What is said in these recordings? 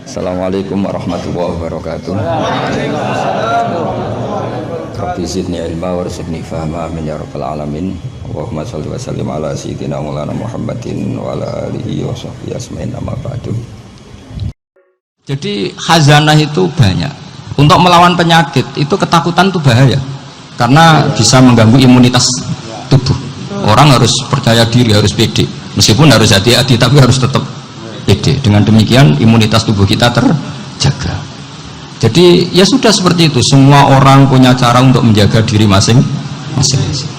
Assalamualaikum warahmatullahi wabarakatuh. Rabbi zidni ilma warzuqni fahma amin ya rabbal alamin. Allahumma shalli wa sallim ala sayyidina maulana Muhammadin wa ala alihi wa sahbihi asma'in amma ba'du. Jadi khazanah itu banyak. Untuk melawan penyakit itu ketakutan itu bahaya. Karena bisa mengganggu imunitas tubuh. Orang harus percaya diri, harus pede. Meskipun harus hati-hati tapi harus tetap pede. Dengan demikian imunitas tubuh kita terjaga. Jadi ya sudah seperti itu. Semua orang punya cara untuk menjaga diri masing-masing.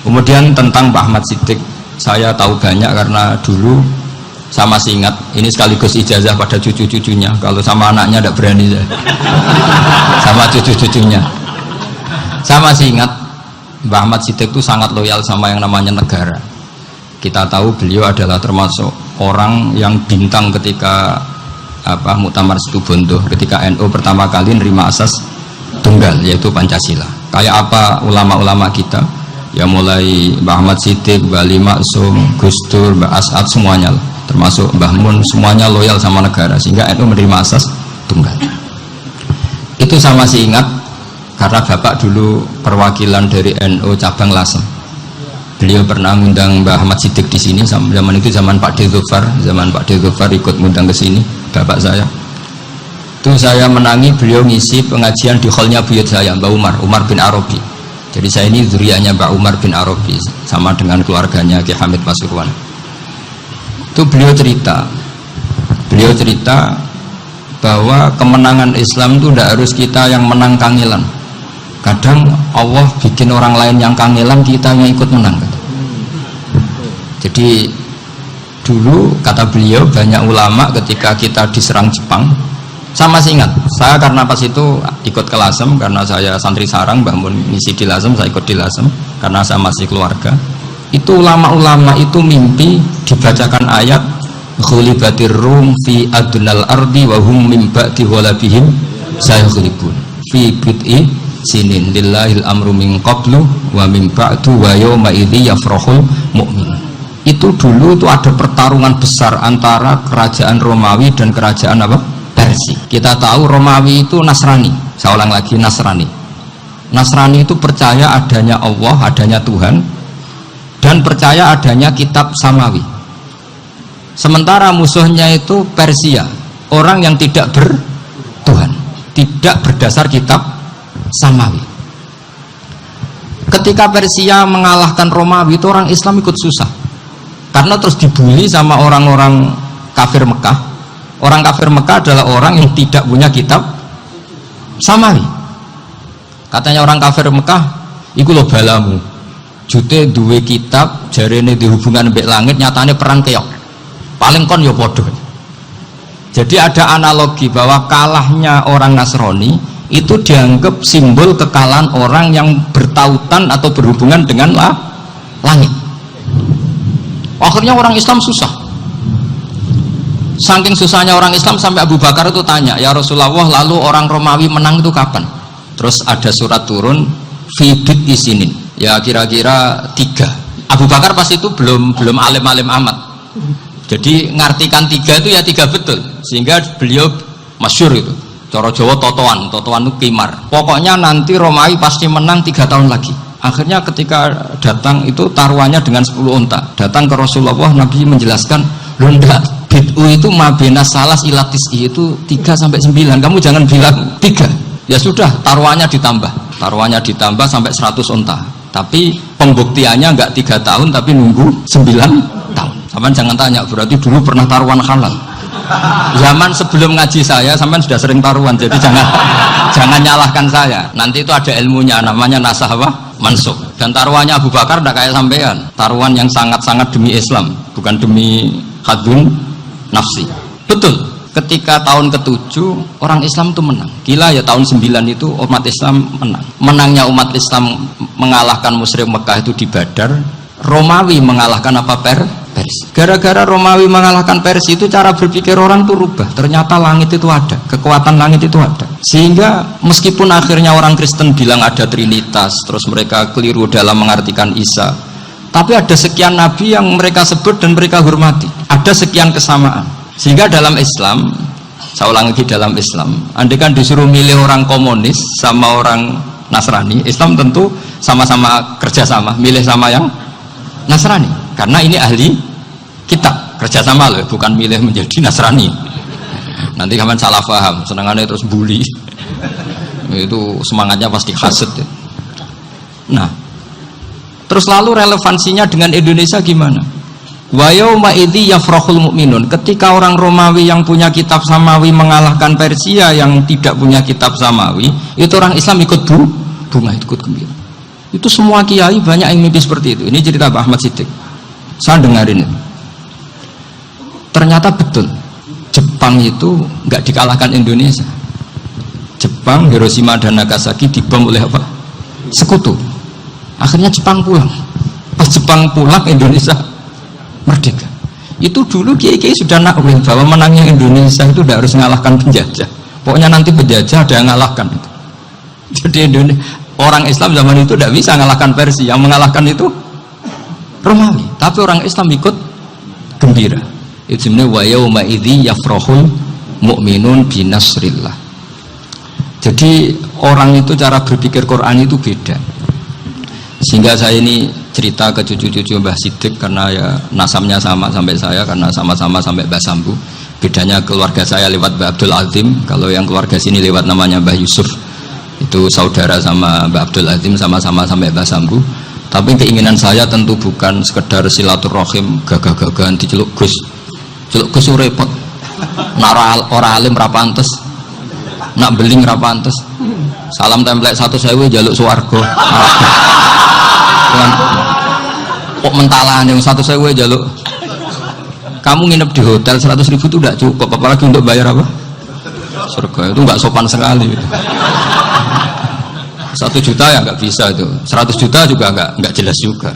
Kemudian tentang Pak Ahmad Siddiq, saya tahu banyak karena dulu saya masih ingat. Ini sekaligus ijazah pada cucu-cucunya. Kalau sama anaknya tidak berani saya. Sama cucu-cucunya. Saya masih ingat Pak Ahmad Siddiq itu sangat loyal sama yang namanya negara. Kita tahu beliau adalah termasuk orang yang bintang ketika Muktamar Situbondo, ketika NU pertama kali nerima asas tunggal yaitu Pancasila. Kayak apa ulama-ulama kita ya, mulai Mbah Ahmad Siddiq, Mbah Ali Maksum, Gus Dur, Mbah As'ad, semuanya lah, termasuk Mbah Mun, semuanya loyal sama negara sehingga NU menerima asas tunggal. Itu saya masih ingat karena bapak dulu perwakilan dari NU cabang Lasem. Beliau pernah mengundang Mbah Ahmad Siddiq di sini. Zaman itu zaman Pak Dzufar, ikut mengundang ke sini bapak saya. Itu saya menangi beliau ngisi pengajian di hallnya buyut saya, Mbak Umar bin Arabi. Jadi saya ini zuriyahnya Mbak Umar bin Arabi sama dengan keluarganya Ki Hamid Pasuruan. Itu beliau cerita bahwa kemenangan Islam itu tidak harus kita yang menang kangelan. Kadang Allah bikin orang lain yang kangelan, kita yang ikut menang. Jadi dulu kata beliau banyak ulama ketika kita diserang Jepang, saya masih ingat, saya karena pas itu ikut ke Lasem karena saya santri sarang, Mbah Mun ngisi di Lasem, saya ikut di Lasem karena saya masih keluarga. Itu ulama-ulama itu mimpi dibacakan ayat ghulibatir rum fi adnal ardi wa hum min ba'di ghalabihim sayaghlibun fi bid'i sinin lillahil amru min qablu wa min ba'du wa yawma idzi yafrahul mu'min. Itu dulu itu ada pertarungan besar antara kerajaan Romawi dan kerajaan Persia. Kita tahu Romawi itu Nasrani. Saya ulang lagi, Nasrani. Nasrani itu percaya adanya Allah, adanya Tuhan, dan percaya adanya kitab samawi. Sementara musuhnya itu Persia, orang yang tidak bertuhan, tidak berdasar kitab samawi. Ketika Persia mengalahkan Romawi, itu orang Islam ikut susah karena terus dibully sama orang-orang kafir Mekah. Orang kafir Mekah adalah orang yang tidak punya kitab samawi. Katanya orang kafir Mekah, iku lo balamu jute duwe kitab jarene di hubungan mbek langit, nyatane perang keok paling kon yo podo. Jadi ada analogi bahwa kalahnya orang Nasrani itu dianggap simbol kekalahan orang yang bertautan atau berhubungan dengan langit. Akhirnya orang Islam susah. Saking susahnya orang Islam sampai Abu Bakar itu tanya, ya Rasulullah, lalu orang Romawi menang itu kapan? Terus ada surat turun fidit isinin, ya kira-kira 3. Abu Bakar pas itu belum alim-alim amat. Jadi ngartikan 3 itu ya 3 betul, sehingga beliau masyhur itu. Cara Jawa totoan itu kimar. Pokoknya nanti Romawi pasti menang 3 tahun lagi. Akhirnya ketika datang itu taruhannya dengan 10 unta. Datang ke Rasulullah, Nabi menjelaskan, loh enggak, bid'u itu mabena salas ilatis itu 3 sampai 9. Kamu jangan bilang 3. Ya sudah, taruhannya ditambah sampai 100 unta. Tapi pembuktiannya enggak 3 tahun tapi nunggu 9 tahun. Sampai jangan tanya, berarti dulu pernah taruhan halal. Zaman sebelum ngaji saya sampai sudah sering taruhan, jadi jangan nyalahkan saya. Nanti itu ada ilmunya, namanya nasah mansukh. Dan taruhannya Abu Bakar tidak kayak sampean, taruhan yang sangat-sangat demi Islam, bukan demi hadun nafsi. Betul, ketika tahun ke-7 orang Islam itu menang. Gila ya, tahun 9 itu umat Islam menang. Menangnya umat Islam mengalahkan musyrik Mekah itu di Badar. Romawi mengalahkan Persia. Gara-gara Romawi mengalahkan Persia itu cara berpikir orang itu rubah. Ternyata langit itu ada, kekuatan langit itu ada. Sehingga meskipun akhirnya orang Kristen bilang ada Trinitas, terus mereka keliru dalam mengartikan Isa, tapi ada sekian nabi yang mereka sebut dan mereka hormati. Ada sekian kesamaan. Sehingga dalam Islam Saya ulang lagi dalam Islam. Andai kan disuruh milih orang komunis sama orang Nasrani, Islam tentu sama-sama kerjasama, milih sama yang Nasrani. Karena ini ahli kitab, kerjasama loh, bukan milih menjadi Nasrani. Nanti kapan salah paham, senangannya terus bully. Itu semangatnya pasti hasad ya. Nah, terus lalu relevansinya dengan Indonesia gimana? Wa yauma idzi yafrahul mu'minun, ketika orang Romawi yang punya kitab samawi mengalahkan Persia yang tidak punya kitab samawi, itu orang Islam ikut bunga, ikut gembira. Itu semua kiai banyak yang mimpi seperti itu. Ini cerita Pak Ahmad Siddiq, saya dengarin itu. Ternyata betul, Jepang itu nggak dikalahkan Indonesia. Jepang, Hiroshima dan Nagasaki dibom oleh apa? Sekutu. Akhirnya Jepang pulang. Pas Jepang pulang, Indonesia merdeka. Itu dulu kiai-kiai sudah nakwil bahwa menangnya Indonesia itu tidak harus mengalahkan penjajah. Pokoknya nanti penjajah ada yang mengalahkan itu. Jadi orang Islam zaman itu tidak bisa mengalahkan Persia. Yang mengalahkan itu Romawi. Tapi orang Islam ikut gembira. Itu sebenarnya wa yauma idzi yafrahul mu'minun binasrillah. Jadi orang itu cara berpikir Quran itu beda. Sehingga saya ini cerita ke cucu-cucu Mbah Siddiq karena ya nasabnya sama sampai saya, karena sama-sama sampai Mbah Sambu. Bedanya keluarga saya lewat Mbah Abdul Azim, kalau yang keluarga sini lewat namanya Mbah Yusuf. Itu saudara sama Mbah Abdul Azim, sama-sama sampai Mbah Sambu. Tapi keinginan saya tentu bukan sekedar silaturahim gagah-gagahan diceluk Gus. Celuk Gus repot. Nak ora alim ra pantes. Nak beling ra pantes. Salam template 1.000 jaluk swarga. Kok mentalan yang 1.000 jaluk. Kamu nginep di hotel 100.000 itu tidak cukup, apalagi untuk bayar apa? Surga. Itu nggak sopan sekali. 1 juta ya nggak bisa itu. 100 juta juga nggak jelas juga.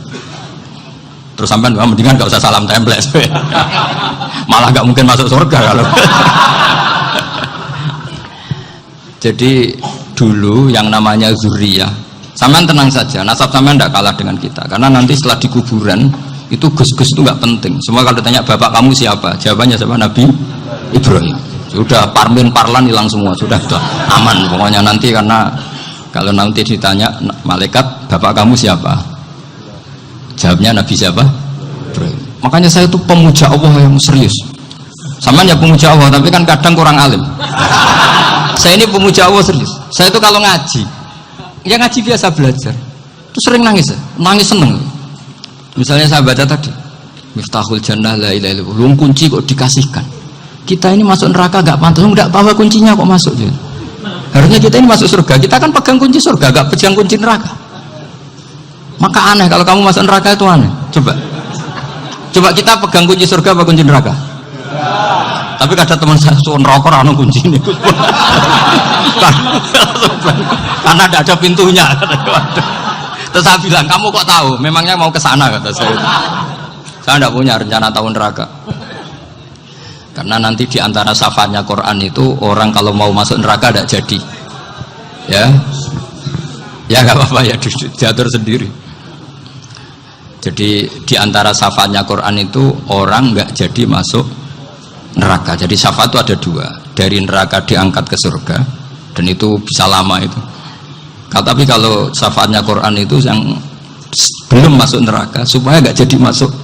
Terus sampai mendingan nggak usah salam template. Malah nggak mungkin masuk surga kalau. Jadi dulu yang namanya zuriyah, sampean tenang saja, nasab sampean tidak kalah dengan kita, karena nanti setelah di kuburan itu gus-gus itu nggak penting. Semua kalau ditanya bapak kamu siapa, jawabannya siapa? Nabi Ibrahim. Sudah parmin parlan hilang semua, sudah aman pokoknya nanti. Karena kalau nanti ditanya malaikat bapak kamu siapa, jawabnya Nabi siapa? Ibrahim. Makanya saya itu pemuja Allah yang serius. Sampean ya pemuja Allah, tapi kan kadang kurang alim. Saya ini pemuja Allah serius. Saya itu kalau ngaji, ya ngaji biasa belajar, itu sering nangis seneng. Misalnya saya baca tadi, Miftahul Jannah la ilaha illallah, luang kunci kok dikasihkan. Kita ini masuk neraka gak pantas, enggak bawa kuncinya kok masuk. Harusnya kita ini masuk surga, kita kan pegang kunci surga, gak pegang kunci neraka. Maka aneh kalau kamu masuk neraka itu aneh. Coba kita pegang kunci surga apa kunci neraka? Tapi ada teman saya suun rokok anu kunci ini karena tidak ada pintunya. Terus saya bilang, kamu kok tahu? Memangnya mau ke sana, kata saya. Saya tidak punya rencana tahun neraka. Karena nanti di antara syafaatnya Quran itu orang kalau mau masuk neraka tidak jadi. Ya nggak apa-apa ya, diatur sendiri. Jadi di antara syafaatnya Quran itu orang nggak jadi masuk neraka. Jadi syafaat itu ada 2, dari neraka diangkat ke surga, dan itu bisa lama itu. Tapi kalau syafaatnya Quran itu yang belum masuk neraka supaya nggak jadi masuk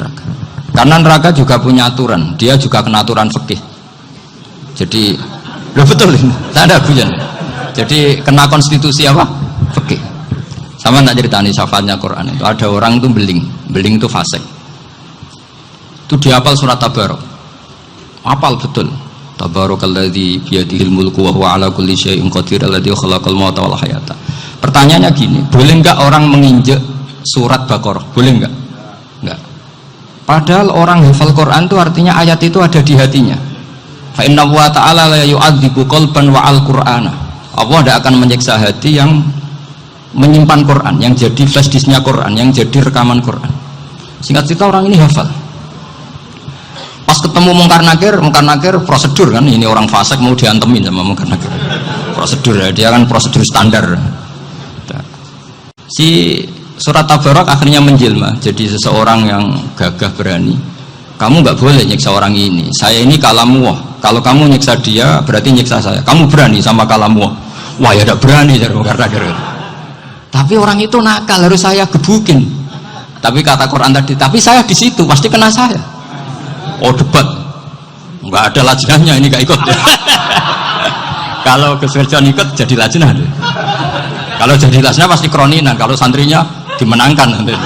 neraka. Karena neraka juga punya aturan, dia juga kena aturan fikih. Jadi betul ini, saya ada bujan. Jadi kena konstitusi apa? Fikih. Sama nak ceritani syafaatnya Quran itu ada orang itu beling itu fasik. Itu dihafal surat Tabarok. Hafal betul. Tabarakalladzi biyadihil mulku wa huwa ala kulli syai'in qadir alladzi khalaqal mauta wal hayata. Pertanyaannya gini, boleh enggak orang menginjek surat Baqarah? Boleh enggak? Enggak. Padahal orang hafal Quran itu artinya ayat itu ada di hatinya. Fa inna wa ta'ala la yu'adzibu qalban wa al-Qur'ana. Allah tidak akan menyiksa hati yang menyimpan Quran, yang jadi flash disknya Quran, yang jadi rekaman Quran. Singkat cerita orang ini hafal. Pas ketemu Mungkar Nakir prosedur kan, ini orang fasik mau diantemin sama Mungkar Nakir. Prosedur ya, dia kan prosedur standar. Si surat Tabarok akhirnya menjelma jadi seseorang yang gagah berani, kamu nggak boleh nyiksa orang ini, saya ini kalamullah, kalau kamu nyiksa dia berarti nyiksa saya, kamu berani sama kalamullah? Wah ya tidak berani karena tapi orang itu nakal, harus saya gebukin. Tapi kata Quran tadi, tapi saya di situ pasti kena saya. Oh debat, nggak ada lajnahnya ini, nggak ikut. Kalau Gus Wirjon ikut jadi lajnah. Kalau jadi lajnah pasti kroninan, kalau santrinya dimenangkan nanti.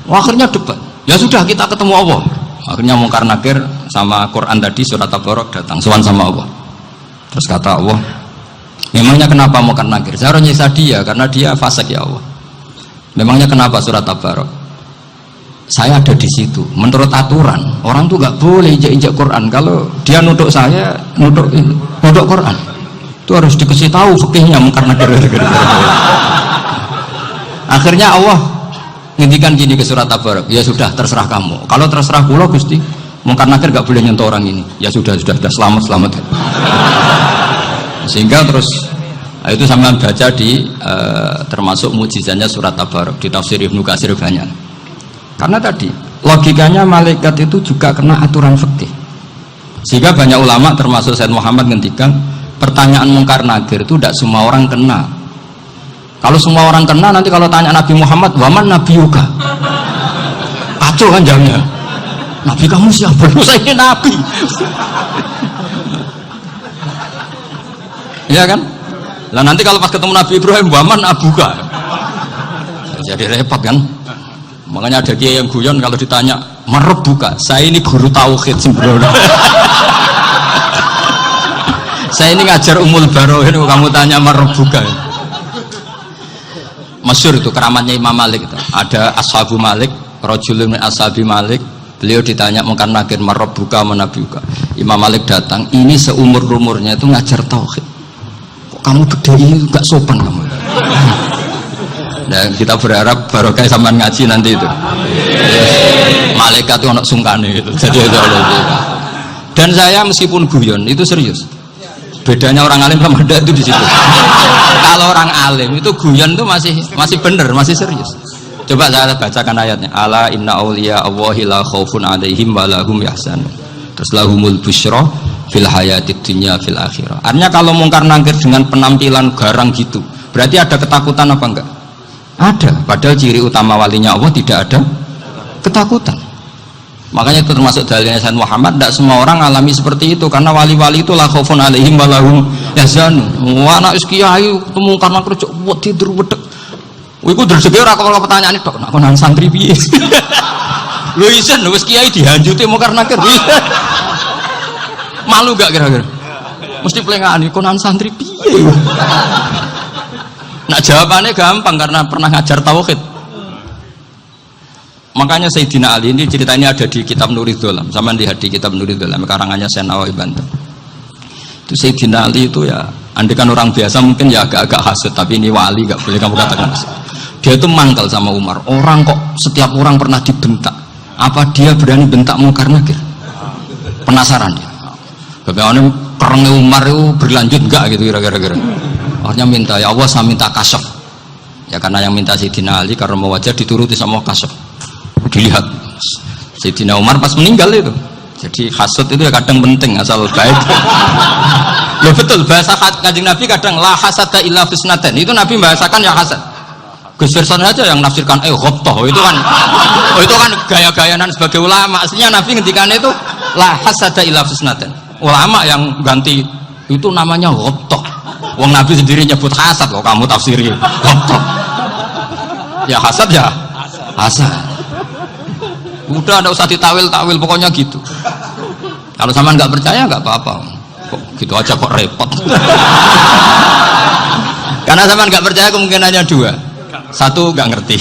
Akhirnya debat. Ya sudah kita ketemu Allah. Akhirnya Mungkar Nakir sama Quran tadi surat Tabarok datang sowan sama Allah. Terus kata Allah, memangnya kenapa Mungkar Nakir? Saya harus nyiksa dia karena dia fasik ya Allah. Memangnya kenapa surat Tabarok? Saya ada di situ. Menurut aturan orang tuh nggak boleh injak Quran. Kalau dia nutuk saya, nutuk Quran, itu harus dikasih tahu fikihnya Mungkar Nakir. Akhirnya Allah ngintikan gini ke surat Tabarok, ya sudah terserah kamu. Kalau terserah kula Gusti, Mungkar Nakir nggak boleh nyentuh orang ini. Ya sudah selamat. Sehingga terus itu sampean baca di termasuk mujizatnya surat Tabarok di tafsir Ibnu Katsir banyak. Karena tadi logikanya malaikat itu juga kena aturan fikih. Sehingga banyak ulama termasuk Said Muhammad ngendikan pertanyaan Mungkar Nakir itu tidak semua orang kena. Kalau semua orang kena, nanti kalau tanya Nabi Muhammad, waman nabiyuka, kacau kan jawabnya. Nabi kamu siapa? Saya ini Nabi. Iya kan? Lah nanti kalau pas ketemu Nabi Ibrahim, waman abuka, jadi repot kan? Makanya ada kiai yang guyon kalau ditanya merebuka, saya ini guru tauhid sembrono. Saya ini ngajar Umul Barohin, kamu tanya merebuka. Masyhur itu keramatnya Imam Malik itu. Ada Ashabu Malik, rajulun min ashabi Malik, beliau ditanya Mungkar Nakir merebuka menabiuka. Imam Malik datang, ini seumur-umurnya itu ngajar tauhid. Kok kamu gede ini gak sopan kamu? Dan kita berharap barokah sampean ngaji nanti itu. Malaikat itu anak sungkane itu. Jadi itu. Dan saya meskipun guyon itu serius. Bedanya orang alim sama ndak itu di situ. Kalau orang alim itu guyon itu masih benar, masih serius. Coba saya bacakan ayatnya. Ala inna auliya Allahi la khaufun alaihim wa lahum yahzanun. Terus lahumul busyra fil hayatid dunya fil akhirah. Artinya kalau Mungkar Nakir dengan penampilan garang gitu, berarti ada ketakutan apa enggak? Ada. Padahal ciri utama walinya Allah tidak ada ketakutan. Makanya itu termasuk dalilnya Sayyid Muhammad, tidak semua orang alami seperti itu karena wali-wali itu la khaufun alaihim wa lahum yahzanun. Wa ana kiai ketemu karena kerja buat tidur wedek. Iku rezeki ora kok pertanyaan itu nek konan santri piye. Lho isen wis kiai dihanjuti Mungkar Nakir. Malu gak kira-kira? Mesti plengane konan santri piye. Nah jawabannya gampang karena pernah ngajar tauhid. Makanya Sayyidina Ali ini ceritanya ada di kitab Nurul Dholam, sama lihat di kitab Nurul Dholam karangannya Syekh Nawawi Banten. Itu Sayyidina Ali itu ya, andekan orang biasa mungkin ya agak-agak hasud, tapi ini wali gak boleh kamu katakan hasud. Dia itu mangkal sama Umar. Orang kok setiap orang pernah dibentak, apa dia berani bentak Mungkar Nakir? Penasaran dia. Bagaimana kerengnya Umar itu berlanjut enggak gitu kira-kira. Akhirnya minta, ya Allah saya minta kasyaf. Ya karena yang minta Sayyidina Ali karena mau wajar dituruti sama kasyaf. Dilihat Sayyidina Umar pas meninggal itu. Jadi hasud itu ya kadang penting asal baik. Loh betul, bahasa Kanjeng Nabi kadang la hasada illa fisnaten. Itu Nabi membahasakan ya hasad. Gus Wirson aja yang nafsirkan ghobtoh itu kan gaya-gayanan sebagai ulama. Aslinya Nabi ngendikan itu la hasada illa fisnaten. Ulama yang ganti itu namanya ghobtoh. Wong Nabi sendiri nyebut hasad loh, kamu tafsiri ghobtoh. Ya hasad ya hasad. Udah ada usah ditawil-tawil pokoknya gitu. Kalau sama nggak percaya nggak apa-apa. Kok gitu aja kok repot. Karena sama nggak percaya kemungkinannya dua. Satu nggak ngerti.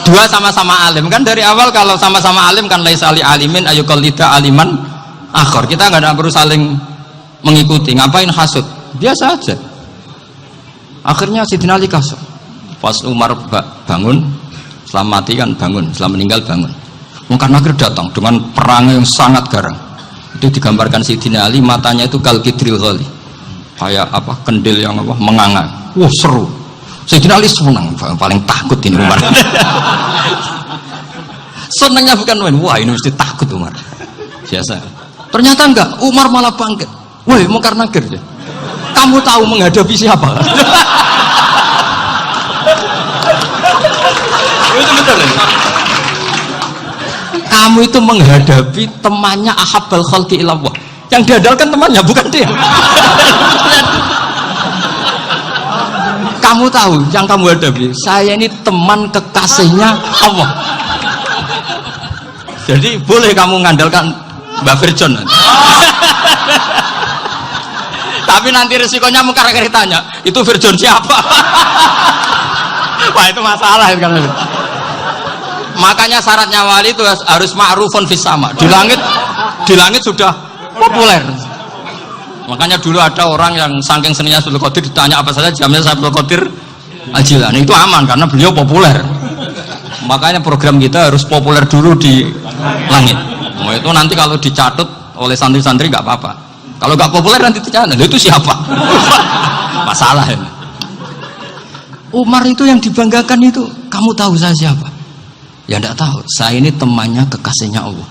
Dua sama-sama alim kan dari awal kalau sama-sama alim kan laisa ali alimin ayuqallida aliman akhor. Kita nggak perlu saling mengikuti. Ngapain hasud? Biasa aja. Akhirnya Sayyidina Ali kasar. Pas Umar bangun, setelah mati kan bangun, setelah meninggal bangun. Mungkar Nakir datang dengan perang yang sangat garang. Itu digambarkan Sayyidina Ali matanya itu kalkidril ghali. Kayak apa? Kendil yang apa? Menganga. Wah seru. Sayyidina Ali senang, paling takut ini Umar. Senangnya bukan main. Wah ini mesti takut Umar. Biasa. Ternyata enggak. Umar malah bangkit. Woi Mungkar Nakir. Kamu tahu menghadapi siapa? Itu betul ya? Kamu itu menghadapi temannya ahabbal khalqi ilallah. Yang diandalkan temannya bukan dia. Kamu tahu yang kamu hadapi, saya ini teman kekasihnya Allah. Jadi boleh kamu mengandalkan Mbak Virjon. Tapi nanti resikonya Mungkar Nakir tanya, itu Virjon siapa? Wah itu masalah kan. Makanya syaratnya wali itu harus ma'rufun fis sama. Di langit sudah populer. Makanya dulu ada orang yang saking seninya Abdul Qadir ditanya apa saja jamnya Abdul Qadir Al-Jilani, itu aman karena beliau populer. Makanya program kita harus populer dulu di langit. Nah, itu nanti kalau dicatut oleh santri-santri nggak apa-apa. Kalau nggak populer nanti dicatat, itu siapa? Masalah ini. Umar itu yang dibanggakan itu, kamu tahu saya siapa? Ya enggak tahu. Saya ini temannya kekasihnya Allah.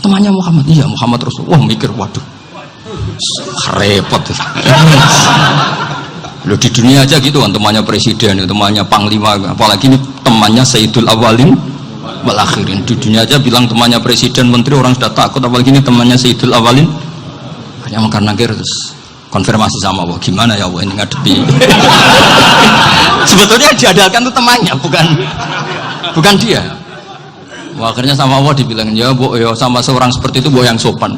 Temannya Muhammad. Iya Muhammad Rasul. Wah mikir waduh. Repot. Loh di dunia aja gitu kan temannya presiden, temannya panglima, apalagi ini temannya Sayyidul Awalin wal Akhirin. Di dunia aja bilang temannya presiden, menteri orang sudah takut, apalagi ini temannya Sayyidul Awalin. Hanya Mungkar Nakir terus konfirmasi sama Allah, gimana ya Allah ini ngadepi. Sebetulnya diandalkan itu temannya, bukan dia. Wah, akhirnya sama Allah dibilang ya bu, ya sama seorang seperti itu bu yang sopan.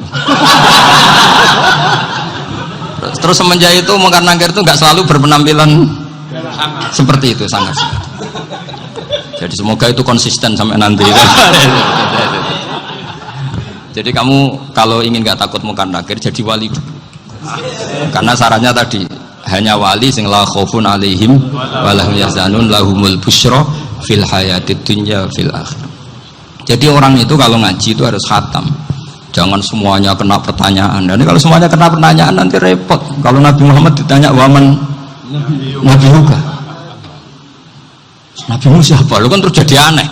Terus semenjak itu Mungkar Nakir itu nggak selalu berpenampilan seperti itu sangat. Jadi semoga itu konsisten sampai nanti. Jadi kamu kalau ingin nggak takut Mungkar Nakir jadi wali dulu. Karena syaratnya tadi hanya wali sing la khaufun alaihim walahum yahzanun lahumul busyra fil hayatid dunya fil akhir. Jadi orang itu kalau ngaji itu harus khatam. Jangan semuanya kena pertanyaan. Dan kalau semuanya kena pertanyaan nanti repot. Kalau Nabi Muhammad ditanya waman Nabi juga. Nabimu siapa? Lu kan terus jadi aneh.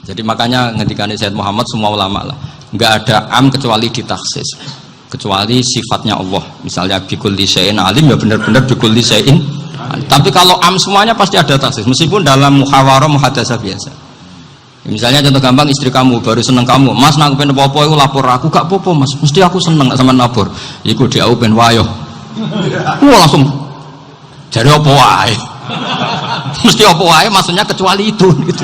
Jadi makanya ketika Sayyid Muhammad semua ulama lah, nggak ada am kecuali ditaksis. Kecuali sifatnya Allah, misalnya bikulli syai'in alim ya benar-benar bikulli syai'in. Tapi kalau am semuanya pasti ada taksis, meskipun dalam muhawarah muhadasah biasa. Misalnya contoh gampang, istri kamu baru seneng kamu, mas nak pengen apa-apa aku lapor aku, gak apa-apa mas, mesti aku seneng gak sama lapor. Iku dia aku pengen wayo. Wah langsung jadi apa wae. Mesti apa wae maksudnya kecuali itu gitu.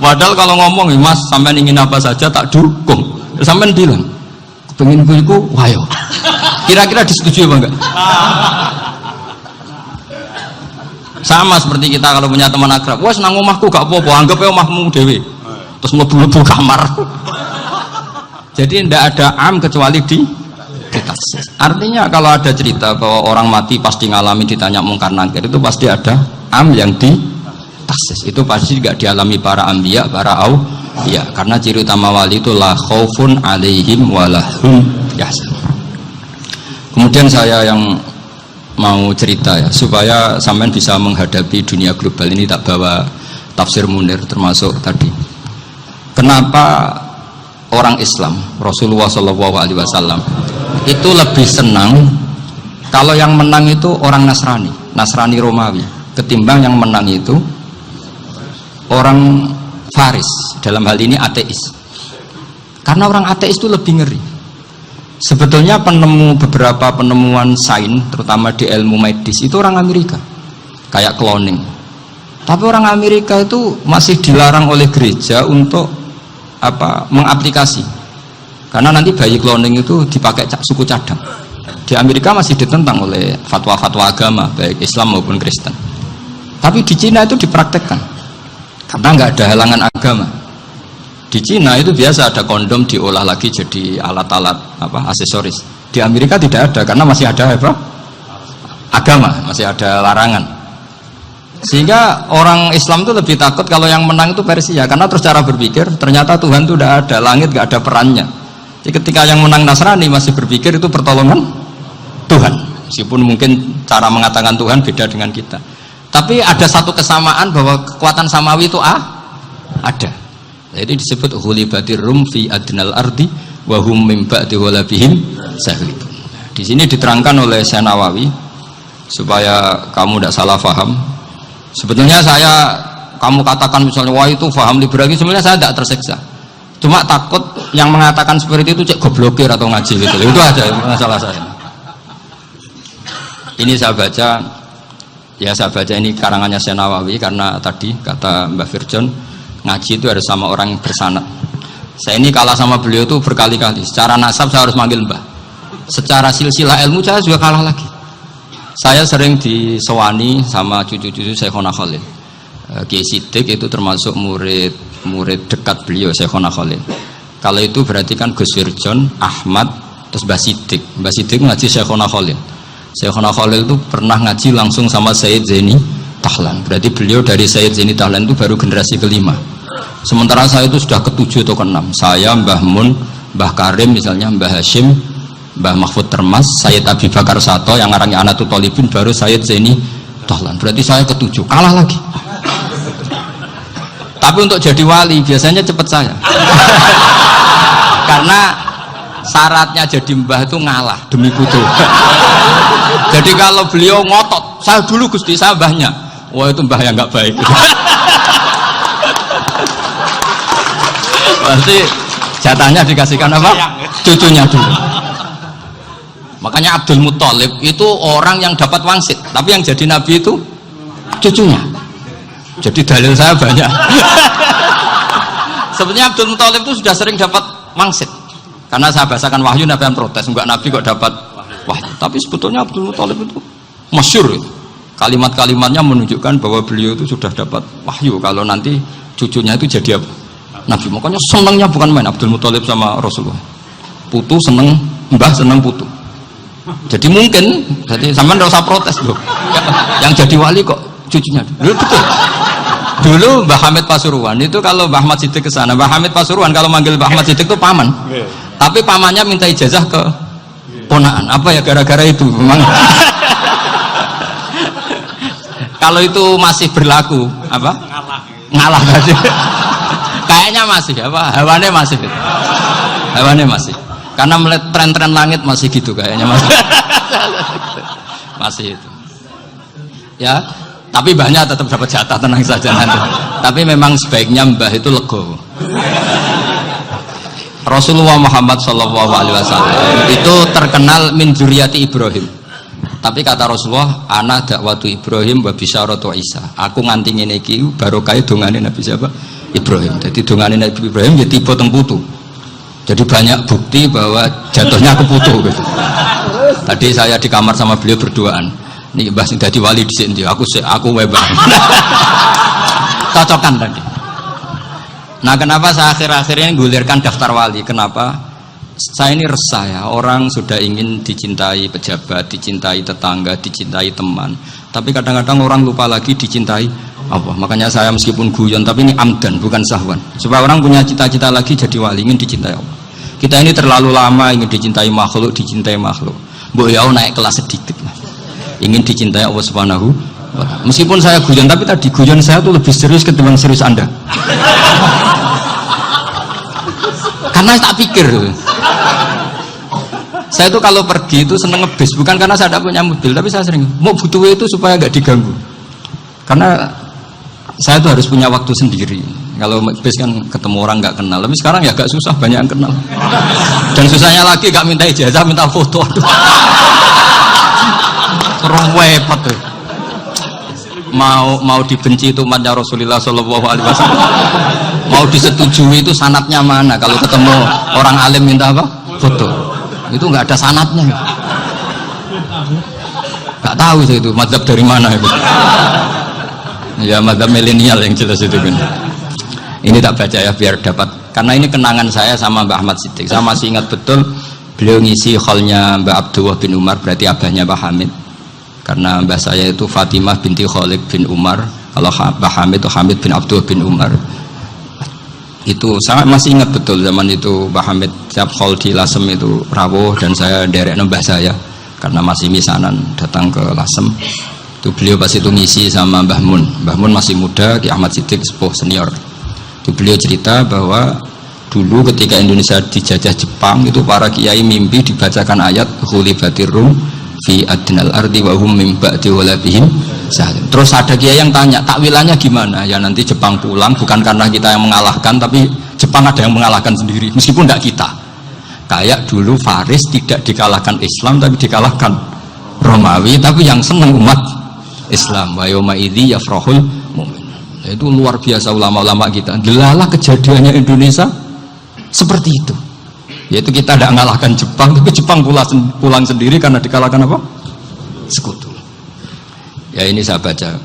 Padahal kalau ngomong mas sampean ingin apa saja tak dukung. Sampean bilang pengen buku wayo. Kira-kira disetujui apa enggak? Sama seperti kita kalau punya teman akrab, wah senang omahku gak apa-apa, anggap ya omahmu dewe. Terus mlebu-mlebu kamar. Jadi tidak ada am kecuali di taksis. Artinya kalau ada cerita bahwa orang mati pasti ngalami ditanya Mungkar Nakir, itu pasti ada am yang di taksis. Itu pasti tidak dialami para anbiya, para auliya. Karena ciri utama wali itu la khaufun alaihim walahum yahzanun. Kemudian saya yang mau cerita ya supaya sampean bisa menghadapi dunia global ini, tak bawa tafsir Munir termasuk tadi. Kenapa orang Islam Rasulullah SAW itu lebih senang kalau yang menang itu orang Nasrani Romawi ketimbang yang menang itu orang Faris, dalam hal ini ateis. Karena orang ateis itu lebih ngeri. Sebetulnya beberapa penemuan sains terutama di ilmu medis itu orang Amerika, kayak cloning. Tapi orang Amerika itu masih dilarang oleh gereja untuk mengaplikasi, karena nanti bayi cloning itu dipakai suku cadang. Di Amerika masih ditentang oleh fatwa-fatwa agama baik Islam maupun Kristen. Tapi di Cina itu dipraktekkan karena nggak ada halangan agama. Di Cina itu biasa ada kondom diolah lagi jadi alat-alat aksesoris. Di Amerika tidak ada karena masih ada agama, masih ada larangan. Sehingga orang Islam itu lebih takut kalau yang menang itu Persia, karena terus cara berpikir ternyata Tuhan itu tidak ada, langit tidak ada perannya. Jadi ketika yang menang Nasrani masih berpikir itu pertolongan Tuhan, meskipun mungkin cara mengatakan Tuhan beda dengan kita. Tapi ada satu kesamaan bahwa kekuatan samawi itu ada. Jadi disebut ghulibatir rum fi adnal ardi wa hum min ba'di ghalabihim saghlibun. Di sini diterangkan oleh Syekh Nawawi supaya kamu tidak salah paham. Sebetulnya kamu katakan misalnya wah itu paham liberal, sebenarnya saya tidak tersiksa. Cuma takut yang mengatakan seperti itu cek goblokir atau ngaji gitu. Itu aja masalah saya. Ini saya baca ini karangannya Syekh Nawawi karena tadi kata Mbak Firjon ngaji itu harus sama orang yang bersanad. Saya ini kalah sama beliau itu berkali-kali. Secara nasab saya harus manggil Mbah. Secara silsilah ilmu saya juga kalah lagi. Saya sering disewani sama cucu-cucu Syekhona Khalil. Kiai Siddiq itu termasuk murid dekat beliau Syekhona Khalil. Kalau itu berarti kan Gus Firjon, Ahmad, terus Mbah Siddiq. Mbah Siddiq ngaji Syekhona Khalil. Syekhona Khalil itu pernah ngaji langsung sama Sayyid Zaini Tahlan. Berarti beliau dari Sayyid Zaini Tahlan itu baru generasi kelima. Sementara saya itu sudah ke-7 atau ke-6. Saya, Mbah Mun, Mbah Karim misalnya, Mbah Hashim, Mbah Mahfud Termas, Sayyid Abi Bakar Sato yang ngarangnya Anatul Talibin, baru Sayyid Zaini Tahlan. Berarti saya ke-7, kalah lagi. Tapi untuk jadi wali biasanya cepat saya. Karena syaratnya jadi mbah itu ngalah demi putu. Jadi kalau beliau ngotot, saya dulu Gusti, saya mbahnya. Wah itu mbah yang nggak baik. Pasti jatahnya dikasihkan apa? Cucunya dulu. Makanya Abdul Muthalib itu orang yang dapat wangsit, tapi yang jadi nabi itu cucunya. Jadi dalil saya banyak. Sebenarnya Abdul Muthalib itu sudah sering dapat wangsit. Karena saya bahasakan wahyu, nabi yang protes, enggak nabi kok dapat wahyu. Tapi sebetulnya Abdul Muthalib itu masyhur. Kalimat-kalimatnya menunjukkan bahwa beliau itu sudah dapat wahyu kalau nanti cucunya itu jadi apa? Nabi. Makanya senangnya bukan main Abdul Muthalib sama Rasulullah. Putu seneng, mbah seneng putu. Jadi mungkin, jadi sampean enggak usah protes loh. Yang jadi wali kok cucunya. Dulu betul. Dulu Mbah Hamid Pasuruan itu kalau Mbah Ahmad Siddiq ke sana, Mbah Hamid Pasuruan kalau manggil Mbah Ahmad Siddiq itu paman. Tapi pamannya minta ijazah ke ponaan. Apa ya gara-gara itu memang. Kalau itu masih berlaku apa? Ngalah tadi. Kayaknya masih apa? Hawane masih. Hawane masih. Karena melihat tren-tren langit masih gitu kayaknya masih. Masih itu. Ya, tapi mbahnya tetap dapat jatah, tenang saja nanti. Tapi memang sebaiknya mbah itu legowo. Rasulullah Muhammad SAW itu terkenal min dzurriyyati Ibrahim. Tapi kata Rasulullah, ana dakwatu Ibrahim wa bisyaratu Isa. Aku nganti ngene iki barokah dongane Nabi siapa? Ibrahim. Jadi dongane Nabi Ibrahim ya tipe teng putu. Jadi banyak bukti bahwa jatuhnya ke putu gitu. Tadi saya di kamar sama beliau berduaan. Nih Mbah sing dadi wali di sini, aku webah. Cocokan tadi. Nah kenapa saya akhir-akhir ini gulirkan daftar wali? Kenapa? Saya ini resah ya, orang sudah ingin dicintai pejabat, dicintai tetangga, dicintai teman. Tapi kadang-kadang orang lupa lagi dicintai Allah. Makanya saya meskipun guyon, tapi ini amdan, bukan sahwan. Supaya orang punya cita-cita lagi jadi wali, ingin dicintai Allah. Kita ini terlalu lama ingin dicintai makhluk, Mbok ya naik kelas sedikit lah. Ingin dicintai Allah Subhanahu wa Ta'ala. Meskipun saya guyon, tapi tadi guyon saya tuh lebih serius ketimbang serius Anda. Karena tak pikir. Saya itu kalau pergi itu seneng ngebis, bukan karena saya tidak punya mobil, tapi saya sering mau butuh itu supaya nggak diganggu. Karena saya itu harus punya waktu sendiri. Kalau bis kan ketemu orang nggak kenal, tapi sekarang ya agak susah, banyak yang kenal. Dan susahnya lagi nggak minta ijazah, minta foto. Repot tuh. Mau dibenci itu umatnya Rasulullah Shallallahu Alaihi Wasallam. Mau disetujui itu sanatnya mana? Kalau ketemu orang alim minta apa? Foto. Itu nggak ada sanatnya. Nggak tahu sih itu mazhab dari mana itu. Ya mazhab milenial yang jelas itu kan. Ini tak baca ya biar dapat, karena ini kenangan saya sama Mbak Ahmad Siddiq. Saya masih ingat betul beliau ngisi kholnya Mbak Abdullah bin Umar, berarti abahnya Mbak Hamid. Karena mbah saya itu Fatimah binti Khalid bin Umar, kalau Mbak Hamid itu Hamid bin Abdullah bin Umar. Itu saya masih ingat betul zaman itu Mbak Hamid setiap khol di Lasem itu rawuh dan saya derek mbah saya karena masih misanan datang ke Lasem. Itu beliau pas itu ngisi sama Mbah Mun. Mbah Mun masih muda, Ki Ahmad Siddiq sepuh senior. Itu beliau cerita bahwa dulu ketika Indonesia dijajah Jepang itu para kiai mimpi dibacakan ayat Ghulibatir Rum fi adnal ardi wa hum min ba'di ghalabihim. Terus ada kiai yang tanya, takwilannya gimana? Ya nanti Jepang pulang bukan karena kita yang mengalahkan, tapi Jepang ada yang mengalahkan sendiri meskipun tidak kita. Kayak dulu Faris tidak dikalahkan Islam tapi dikalahkan Romawi, tapi yang senang umat Islam. Wa yauma idzi yafrahul mu'min. Itu luar biasa ulama-ulama kita. Delalah kejadiannya Indonesia seperti itu. Yaitu kita tidak mengalahkan Jepang, tapi Jepang pulang sendiri karena dikalahkan apa? Sekutu. Ya ini saya baca.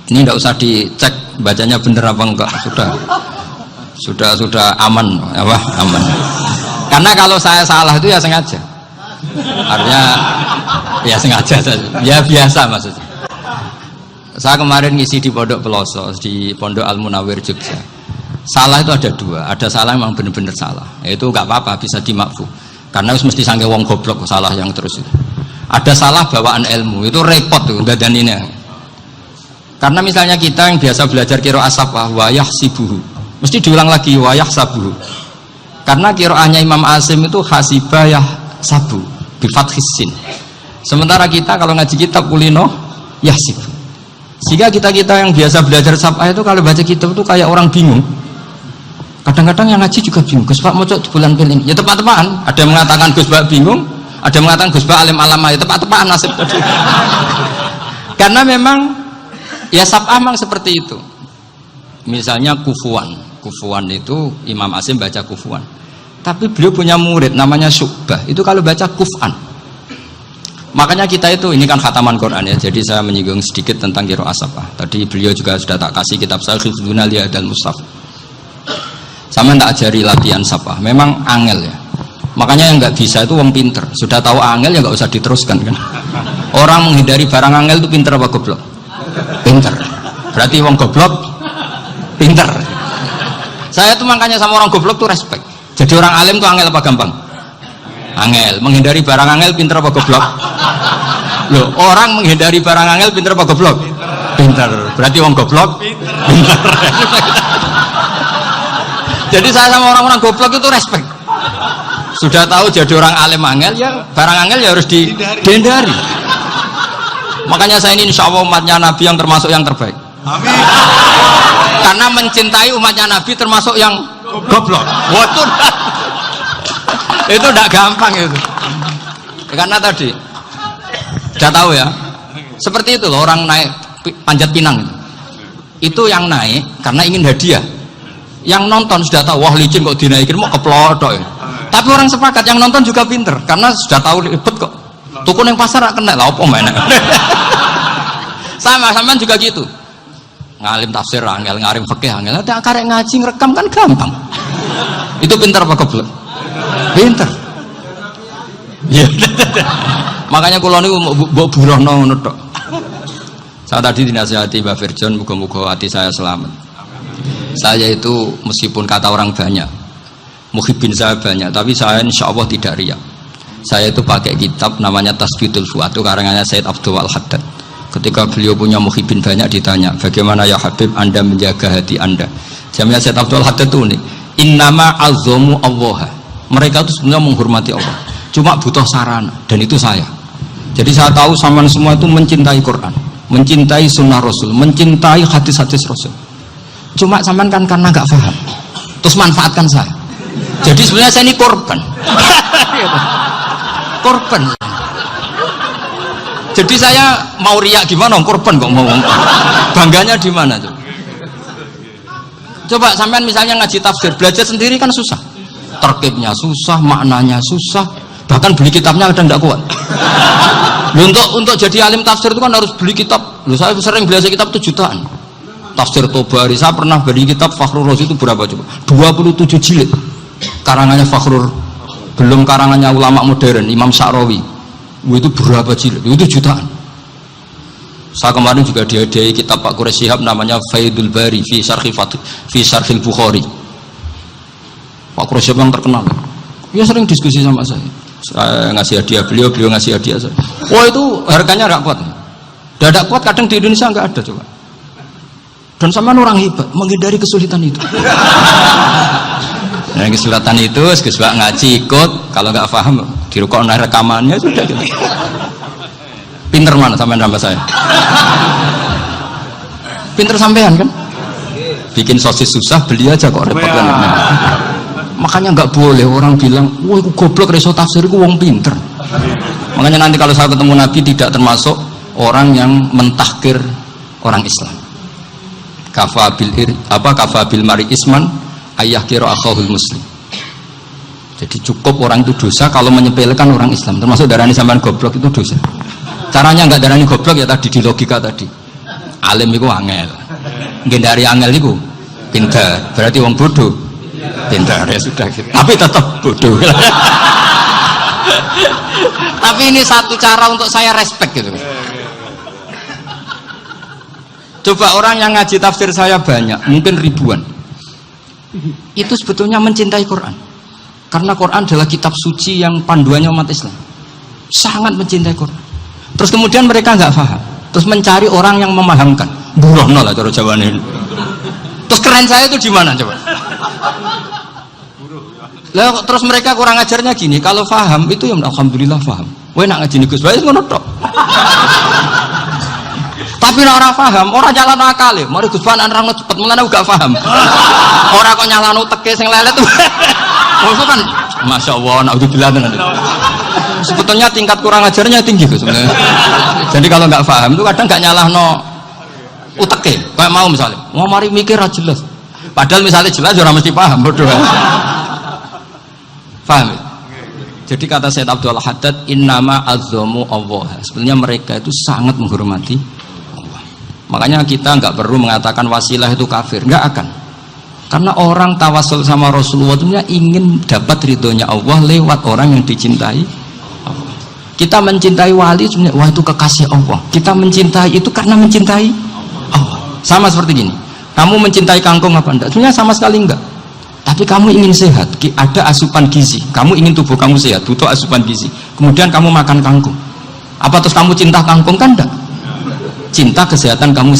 Ini tidak usah dicek bacanya benar apa enggak. Sudah aman, apa? Aman. Karena kalau saya salah itu ya sengaja. Artinya ya sengaja saja. Ya biasa maksudnya. Saya kemarin ngisi di Pondok Peloso, di Pondok Al Munawir Jogja. Salah itu ada dua, ada salah memang benar-benar salah. Itu nggak apa-apa, bisa dimakfu. Karena mesti sangke wong goblok salah yang terus itu. Ada salah bawaan ilmu, itu repot tuh dadaninnya. Karena misalnya kita yang biasa belajar qiraah safah wayah sibuhu, mesti diulang lagi wayah sabuhu. Karena qiraahnya Imam Asim itu hasibah yah sabu bi fathis sin. Sementara kita kalau ngaji kitab kulino yahsib. Sehingga kita yang biasa belajar safah itu kalau baca kitab itu kayak orang bingung. Kadang-kadang yang ngaji juga bingung. Gus Pak mau di bulan pilih. Ya tepat-tepatan. Ada yang mengatakan Gus Pak bingung, ada yang mengatakan Gus Pak alim alama. Ya tepat-tepatan nasib tadi. Karena memang ya safah memang seperti itu. Misalnya kufuan itu Imam Asim baca kufuan. Tapi beliau punya murid namanya Syu'bah. Itu kalau baca kuf'an. Makanya kita itu, ini kan khataman Quran ya, jadi saya menyinggung sedikit tentang qiraah safah. Tadi beliau juga sudah tak kasih kitab saya Hifdzuna Liya dan Mushaf. Sama tak ajari latihan safah, memang angel ya. Makanya yang nggak bisa itu wong pinter. Sudah tahu angel ya nggak usah diteruskan kan. Orang menghindari barang angel itu pinter apa goblok? Pinter. Berarti wong goblok pinter. Saya tuh makanya sama orang goblok tuh respect. Jadi orang alim tuh angel apa gampang? Angel. Menghindari barang angel pinter apa goblok? Loh, orang menghindari barang angel pinter apa goblok? Pinter. Berarti wong goblok pinter. Jadi saya sama orang-orang goblok itu respect. Sudah tahu jadi orang alim angel ya barang angel ya harus dihindari. Makanya saya ini insya Allah umatnya Nabi yang termasuk yang terbaik. Amin. Karena mencintai umatnya Nabi termasuk yang goblok. Waduh. Itu tidak gampang itu. Karena tadi sudah tahu ya. Seperti itu loh orang naik panjat pinang itu yang naik karena ingin hadiah. Yang nonton sudah tahu wah licin kok dinaikin mau keplodok ya. Tapi orang sepakat yang nonton juga pinter karena sudah tahu ribet kok. Tukun yang pasar gak kena lah apa mainnya. Sama juga gitu. Ngalim tafsir angel, ngarim fikih angel. Ada karek ngaji ngerekam kan gampang. Itu pinter apa goblok? Pinter. Ya. Makanya kula niku mbok burohno ngono tok. Saya tadi dinasihati Mbak Firjon, muga-muga hati saya selamat. Saya itu meskipun kata orang banyak, muhibbin saya banyak, tapi saya insya Allah tidak riya. Saya itu pakai kitab namanya Tasbidul Fuad, itu karangannya Said Abdul Al-Haddad. Ketika beliau punya muhibbin banyak ditanya, bagaimana ya Habib Anda menjaga hati Anda? Jamnya Said Abdul Al-Haddad itu nih, innama azzamu Allah. Mereka itu sebenarnya menghormati Allah, cuma butuh sarana, dan itu saya. Jadi saya tahu sama semua itu mencintai Quran, mencintai sunnah Rasul, mencintai hadis-hadis Rasul. Cuma sampean kan karena nggak paham, terus manfaatkan saya. Jadi sebenarnya saya ini korban. Korban. Jadi saya mau riak gimana? Korban kok mau. Bangganya di mana tuh? Coba sampean misalnya ngaji tafsir, belajar sendiri kan susah. Terkibnya susah, maknanya susah. Bahkan beli kitabnya kadang tidak kuat. Untuk jadi alim tafsir itu kan harus beli kitab. Loh, saya sering belajar kitab itu jutaan. Tafsir Tobari, saya pernah beli kitab Fakhrur Razi itu berapa coba? 27 jilid. Karangannya Fakhrur, belum karangannya ulama modern Imam Sa'rawi. Itu berapa jilid? Itu jutaan. Saya kemarin juga dihadiahi kitab Pak Quraish Shihab namanya Faidul Bari fi Syarhil Bukhari. Pak Quraish Shihab yang terkenal. Dia sering diskusi sama saya. Saya ngasih hadiah beliau ngasih hadiah saya. Wah itu harganya nggak kuat. Dadak kuat kadang di Indonesia nggak ada coba. Dan sama orang hebat menghindari kesulitan itu. Nah, kesulitan itu sebab ngaji ikut, kalau nggak paham dirukok rekamannya sudah gitu. Pinter mana sampean nambah saya? Pinter sampean kan? Bikin sosis susah, beli aja kok repot kan. Makanya nggak boleh orang bilang, wah aku goblok reso tafsir, aku wong pinter. Makanya nanti kalau saya ketemu Nabi tidak termasuk orang yang mentahkir orang Islam. Kafabil mari isman ayah kira akhahul muslim. Jadi cukup orang itu dosa kalau menyepelekan orang Islam, termasuk darani sampean goblok itu dosa. Caranya nggak darani goblok ya tadi di logika tadi. Alim itu angel, gendari angel itu pintar, berarti wong bodoh pintar ya sudah gitu. Tapi tetap bodoh. Tapi ini satu cara untuk saya respect gitu. Coba orang yang ngaji tafsir saya banyak, mungkin ribuan. Itu sebetulnya mencintai Quran. Karena Quran adalah kitab suci yang panduannya umat Islam. Sangat mencintai Quran. Terus kemudian mereka nggak paham. Terus mencari orang yang memahamkan. Burono lah cara jawabannya. Terus keren saya itu di mana coba? Lah terus mereka kurang ajarnya gini, kalau paham itu ya alhamdulillah paham. Wah nak ngaji Gus bae ngono tok. Tapi nek ora paham, ora nyalano akale. Mari Gus Banan nerangno cepet, mulane gak paham. Ora kok nyalano teke sing lelet. Maksud kan masyaallah naudzubillah tenan. Sebetulnya tingkat kurang ajarnya tinggi Gus sebenarnya. Jadi kalau nggak paham itu kadang nggak nyalahno uteke. Kayak mau misalnya, mau mari mikir ra jelas. Padahal misalnya jelas ora mesti paham, bodoh. Paham? Jadi kata Sayyid Abdul Haddad, innama azzamu Allah. Sebenarnya mereka itu sangat menghormati Allah. Makanya kita nggak perlu mengatakan wasilah itu kafir, nggak akan. Karena orang tawasul sama Rasulullah itu ingin dapat ridhonya Allah lewat orang yang dicintai Allah. Kita mencintai wali sebenarnya, wah itu kekasih Allah. Kita mencintai itu karena mencintai Allah. Sama seperti gini, kamu mencintai kangkung apa enggak? Sebenarnya sama sekali enggak. Tapi kamu ingin sehat, ada asupan gizi. Kamu ingin tubuh kamu sehat, butuh asupan gizi. Kemudian kamu makan kangkung. Apa terus kamu cinta kangkung? Kan enggak. Cinta kesehatan kamu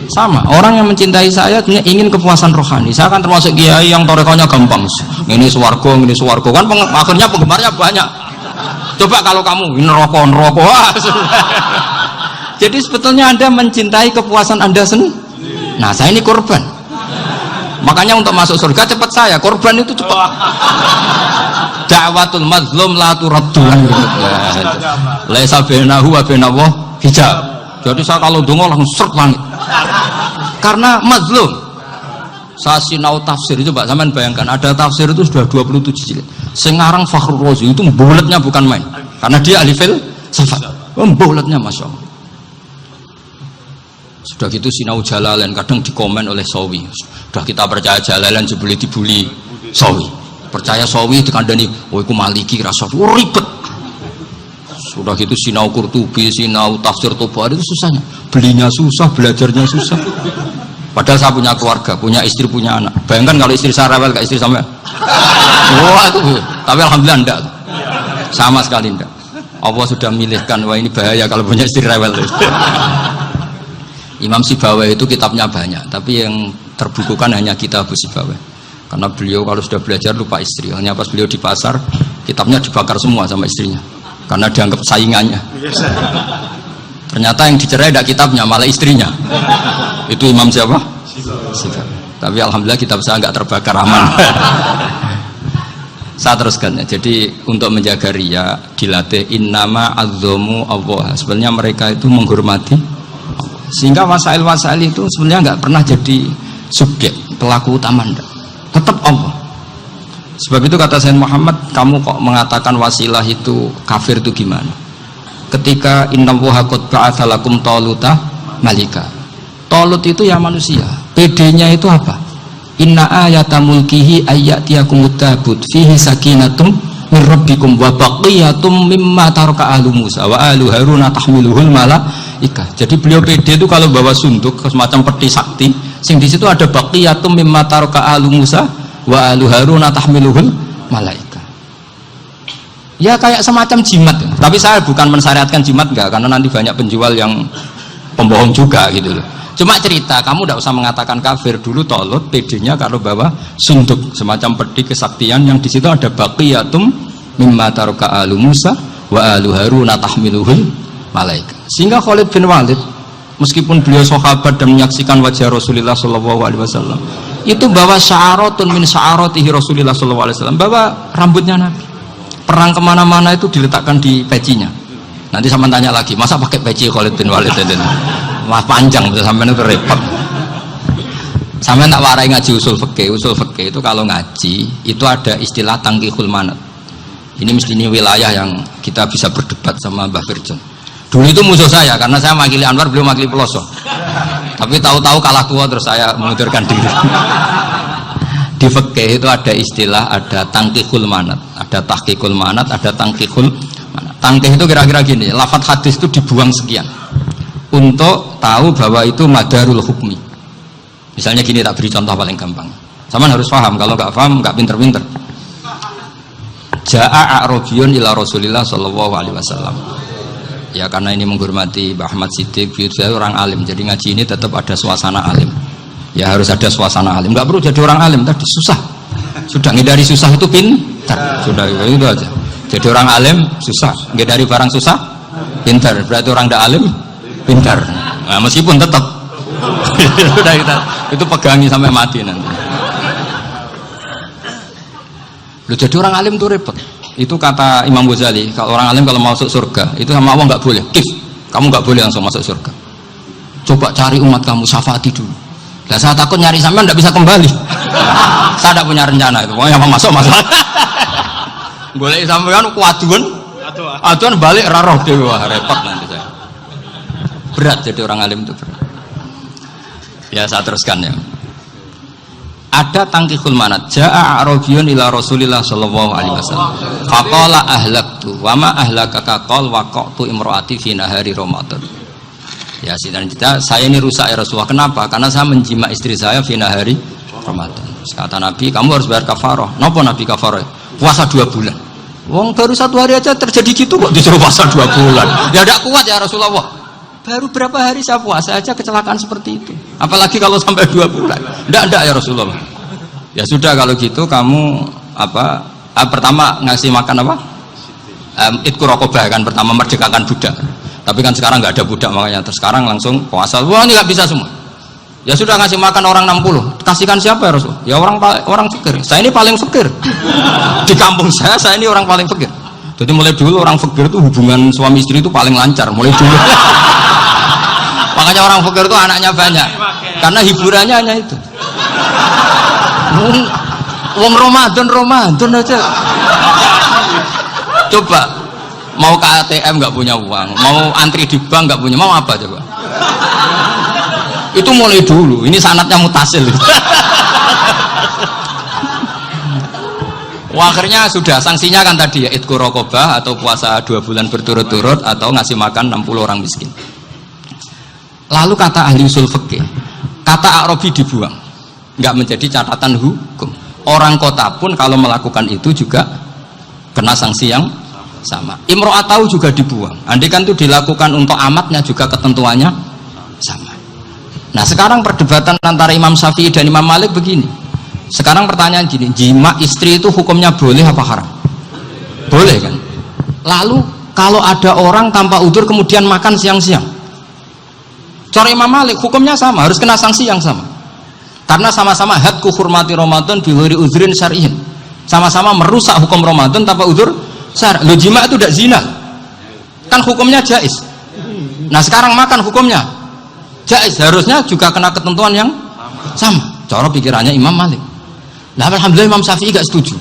sama. Orang yang mencintai saya ingin kepuasan rohani. Saya kan termasuk kiai yang torekonya gampang. Ini swarga, kan akhirnya penggemarnya banyak. Coba kalau kamu neraka. Jadi sebetulnya Anda mencintai kepuasan Anda sendiri. Nah, saya ini korban. Makanya untuk masuk surga cepat saya, korban itu cepat. Da'watul mazlum la turaddu. Laisa bainahu wa bainallah hijab. Jadi saya kalau donga langsung seret langit. Karena mazlum. Saya sinau tafsir itu Pak, sampean bayangkan ada tafsir itu sudah 27 jilid. Sengarang Fakhrul Razi itu bulatnya bukan main. Karena dia ahli filsafat. Bulatnya Masya Allah. Sudah gitu sinau Jalalain kadang dikomen oleh Sawi. Sudah kita percaya Jalalain jebule dibuli Sawi. Percaya Sawi dikandani, "Oh iku Maliki rasa ribet." Sudah gitu sinau Qurtubi, sinau tafsir Tabari itu susahnya. Belinya susah, belajarnya susah. Padahal saya punya keluarga, punya istri, punya anak. Bayangkan kalau istri saya rewel kayak istri sampai. Wah itu. Tapi alhamdulillah enggak. Sama sekali enggak. Allah sudah milihkan, wah ini bahaya kalau punya istri rewel. Imam Sibawai itu kitabnya banyak, tapi yang terbukukan hanya kitab Sibawai. Karena beliau kalau sudah belajar lupa istri. Hanya pas beliau di pasar, kitabnya dibakar semua sama istrinya. Karena dianggap saingannya. Ternyata yang dicerai tidak kitabnya, malah istrinya. Itu Imam siapa? Sibawai. Tapi alhamdulillah kitab saya nggak terbakar, aman. Saya teruskan ya. Jadi untuk menjaga riya dilatih innama azzamu Allah. Sebenarnya mereka itu menghormati. Sehingga wasail-wasail itu sebenarnya nggak pernah jadi subjek pelaku utama enggak. Tetap Allah. Sebab itu kata Sayyid Muhammad, kamu kok mengatakan wasilah itu kafir itu gimana? Ketika innallaha qad ba'atsa lakum taluta malika. Talut itu ya manusia. PD-nya itu apa? Inna ayata mulkihi ayyatiyakumut tabut fihi sakinatum min rabbikum wa baqiyatum mimma taraka ahlu Musa wa ahlu Haruna tahmiluhul malaikah. Jadi beliau PD itu kalau bawa sunduk semacam peti sakti, sing di situ ada baqiyatum mimma taraka ahlu Musa wa ahlu Haruna tahmiluhul malaikah. Ya kayak semacam jimat. Tapi saya bukan mensyariatkan jimat enggak, karena nanti banyak penjual yang pembohong juga gitu loh. Cuma cerita, kamu tidak usah mengatakan kafir dulu. Tolut PD-nya kalau bawa sunduk semacam peti kesaktian yang di situ ada baqiyatum mimma taraka alu Musa wa alu Harun tahmiluhul malaika. Sehingga Khalid bin Walid meskipun beliau sahabat dan menyaksikan wajah Rasulullah SAW, itu bawa sya'aratun min sya'aratihi Rasulullah SAW, bawa rambutnya Nabi. Perang kemana-mana itu diletakkan di pecinya. Nanti sama tanya lagi, masa pakai peci Khalid bin Walid itu? Wah panjang, sampai itu repot. Sampai tak warai ngaji usul fikih. Usul fikih itu kalau ngaji itu ada istilah tangkihul manat. Ini mesti ini wilayah yang kita bisa berdebat sama Mbah Firjon. Dulu itu musuh saya karena saya makili Anwar, beliau makili Peloso. Tapi tahu-tahu kalah tua terus saya mengundurkan diri. Di fikih itu ada istilah, ada tangkihul manat, ada tahqiqul manat, ada tangkihul manat. Tangkih itu kira-kira gini, lafadz hadis itu dibuang sekian untuk tahu bahwa itu madarul hukmi. Misalnya gini, tak beri contoh paling gampang. Sama harus paham, kalau nggak paham nggak pinter-pinter. Ja'a a'rabiyun ila Rasulillah sallallahu alaihi wasallam. Ya karena ini menghormati Mbah Ahmad Siddiq, saya orang alim, jadi ngaji ini tetap ada suasana alim. Ya harus ada suasana alim. Nggak perlu jadi orang alim tadi susah. Sudah ngindari susah itu pintar. Sudah itu aja. Jadi orang alim susah, ngindari barang susah pintar. Berarti orang tidak alim pintar. Nah, meskipun tetap sudah itu pegangi sampai mati nanti. Loh, jadi orang alim itu repot. Itu kata Imam Ghazali, kalau orang alim kalau mau masuk surga itu sama Allah nggak boleh. Kif, kamu nggak boleh langsung masuk surga. Coba cari umat kamu, syafaati dulu. Nah, saya takut nyari sampean nggak bisa kembali. Saya tidak punya rencana itu. Pokoknya apa masuk. Golek sampean kuaduan. Aduan balik raroh dewe, wah repot nanti saya. Berat jadi orang alim itu berat. Ya saya teruskan ya. Ada tangkihul manat. Ja'a a'rabiyun ila Rasulillah sallallahu alaihi wasallam. Faqala ahlaktu wa ma ahlakaka qal waqa'tu imraati fi nahari Ramadan. Ya cerita, saya ini rusak ya Rasulullah. Kenapa? Karena saya menjima istri saya fi nahari Ramadan. Kata Nabi, kamu harus bayar kafarah. Napa Nabi kafarah? Puasa 2 bulan. Wong baru 1 hari aja terjadi gitu kok disuruh puasa 2 bulan. Ya tidak kuat ya Rasulullah. Baru berapa hari saya puasa aja kecelakaan seperti itu. Apalagi kalau sampai 2 bulan. Tidak ya Rasulullah. Ya sudah kalau gitu kamu pertama ngasih makan apa? Idku raqabah kan, pertama merdekakan budak. Tapi kan sekarang nggak ada budak, makanya terus sekarang langsung puasa. Wah ini nggak bisa semua. Ya sudah ngasih makan orang 60. Kasihkan siapa ya Rasul? Ya orang fakir. Saya ini paling fakir. Di kampung saya ini orang paling fakir. Jadi mulai dulu orang fakir itu hubungan suami istri itu paling lancar. Mulai dulu. Makanya orang fakir itu anaknya banyak. Karena hiburannya hanya itu. Wong Ramadan aja. Coba. Mau ke ATM nggak punya uang, mau antri di bank nggak punya, mau apa coba? Itu mulai dulu, ini sanatnya mutasil. Wah, akhirnya sudah sanksinya kan tadi ya, idku raqabah atau puasa 2 bulan berturut-turut atau ngasih makan 60 orang miskin. Lalu kata ahli usul fikih, kata a'rabi dibuang, nggak menjadi catatan hukum. Orang kota pun kalau melakukan itu juga kena sanksi yang sama. Imro'atau juga dibuang. Andai kan itu dilakukan untuk amatnya juga ketentuannya sama. Nah sekarang perdebatan antara Imam Syafi'i dan Imam Malik begini. Sekarang pertanyaan gini, jima istri itu hukumnya boleh apa haram? Boleh kan? Lalu kalau ada orang tanpa udzur kemudian makan siang-siang, cara Imam Malik hukumnya sama, harus kena sanksi yang sama. Karena sama-sama hadku hurmati Ramadan bighairi udzrin syar'iyyin. Sama-sama merusak hukum Ramadan tanpa udzur. Lo jima itu tidak zina, kan hukumnya jais. Nah sekarang makan hukumnya jais, harusnya juga kena ketentuan yang sama. Cara pikirannya Imam Malik. Nah alhamdulillah Imam Syafi'i gak setuju.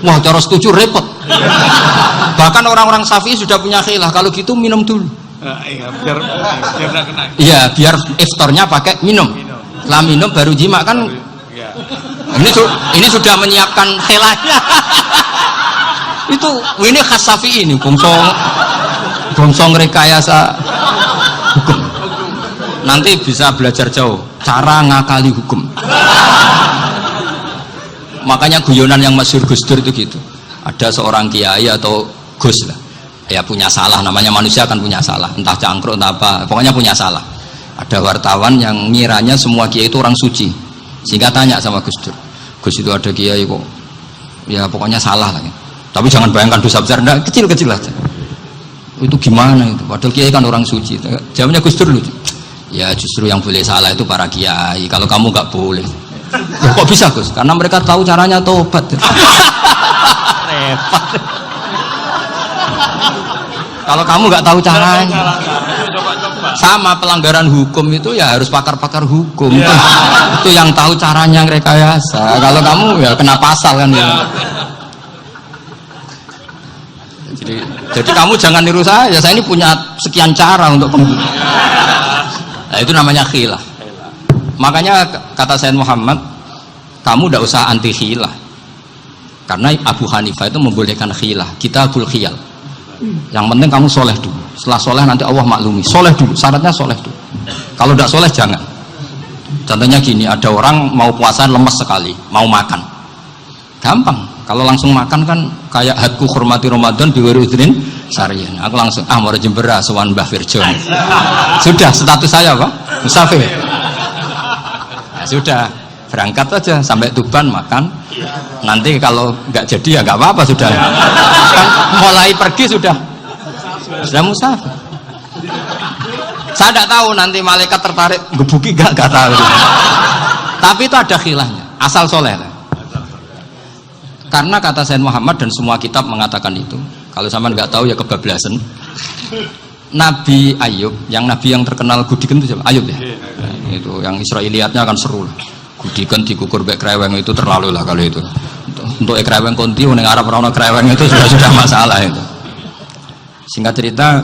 Wah cara setuju repot. Bahkan orang-orang Syafi'i sudah punya khilaf, kalau gitu minum dulu. Iya biar iftarnya pakai minum. Setelah minum baru jima kan. Ini sudah menyiapkan khilafnya. Itu ini khas Syafi'i ini, bongsong rekayasa hukum. Nanti bisa belajar jauh cara ngakali hukum. Makanya guyonan yang masyhur Gus Dur itu gitu. Ada seorang kiai atau Gus lah. Ya punya salah, namanya manusia kan punya salah, entah cangkruk entah apa, pokoknya punya salah. Ada wartawan yang ngiranya semua kiai itu orang suci, sehingga tanya sama Gus Dur, Gus itu ada kiai kok, ya pokoknya salah lah. Tapi jangan bayangkan dosa besar, enggak, kecil-kecil aja. Itu gimana itu? Padahal kiai kan orang suci. Jawabnya Gus Dur lucu. Ya justru yang boleh salah itu para kiai. Kalau kamu nggak boleh. Ya, kok bisa Gus? Karena mereka tahu caranya tobat. Repot. Kalau kamu nggak tahu caranya, sama pelanggaran hukum itu ya harus pakar-pakar hukum. Itu yang tahu caranya yang rekayasa. Kalau kamu ya kena pasal kan ya. Jadi kamu jangan niru saya ini punya sekian cara untuk pembunuh. Nah, itu namanya khilah. Makanya kata Sayyid Muhammad, kamu tidak usah anti khilah. Karena Abu Hanifah itu membolehkan khilah, kitabul khiyal. Yang penting kamu soleh dulu. Setelah soleh nanti Allah maklumi. Soleh dulu, syaratnya soleh dulu. Kalau tidak soleh jangan. Contohnya gini, ada orang mau puasa lemes sekali, mau makan. Gampang. Kalau langsung makan kan kayak hadku hormati Ramadan biwirudrin sarian. Aku langsung mau jembera sowan Mbah Firjon. Sudah status saya Pak, musafir. Nah, sudah berangkat aja sampai Tuban makan. Nanti kalau nggak jadi ya nggak apa-apa sudah. Kan mulai pergi sudah musafir. Saya tidak tahu nanti malaikat tertarik gebuki nggak tahu. Tapi itu ada khilahnya. Asal soleh. Karena kata Sayyid Muhammad dan semua kitab mengatakan itu. Kalau sama nggak tahu ya kebablasan. Nabi Ayub, yang nabi yang terkenal Gudiken itu siapa? Ayub ya. Nah, itu yang Israiliyatnya akan seru lah. Gudiken dikukur bek kreweng itu terlalu lah kalau itu. Untuk kreweng konti, yang Arab orang kreweng itu sudah masalah itu. Singkat cerita,